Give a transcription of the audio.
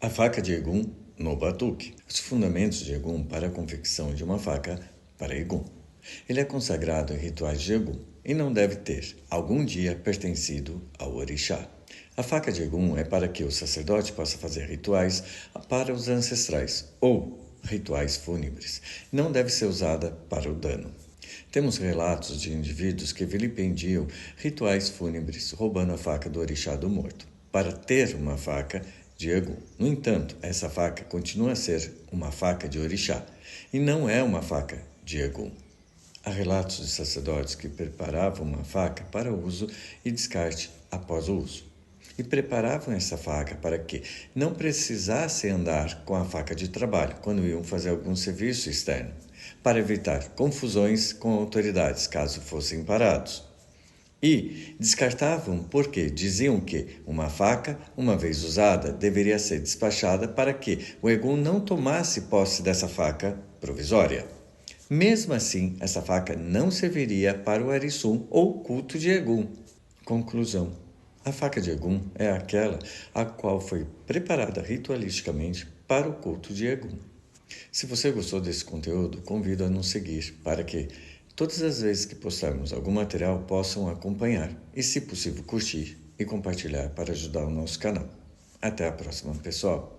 A faca de Egum no batuque. Os fundamentos de Egum para a confecção de uma faca para Egum. Ele é consagrado em rituais de Egum e não deve ter, algum dia, pertencido ao orixá. A faca de Egum é para que o sacerdote possa fazer rituais para os ancestrais ou rituais fúnebres. Não deve ser usada para o dano. Temos relatos de indivíduos que vilipendiam rituais fúnebres roubando a faca do orixá do morto, para ter uma faca de Egum. No entanto, essa faca continua a ser uma faca de orixá e não é uma faca de Egum. Há relatos de sacerdotes que preparavam uma faca para uso e descarte após o uso. E preparavam essa faca para que não precisassem andar com a faca de trabalho quando iam fazer algum serviço externo, para evitar confusões com autoridades caso fossem parados. E descartavam porque diziam que uma faca, uma vez usada, deveria ser despachada para que o Egum não tomasse posse dessa faca provisória. Mesmo assim, essa faca não serviria para o Arisum ou culto de Egum. Conclusão: a faca de Egum é aquela a qual foi preparada ritualisticamente para o culto de Egum. Se você gostou desse conteúdo, convido a nos seguir para que todas as vezes que postarmos algum material possam acompanhar e, se possível, curtir e compartilhar para ajudar o nosso canal. Até a próxima, pessoal!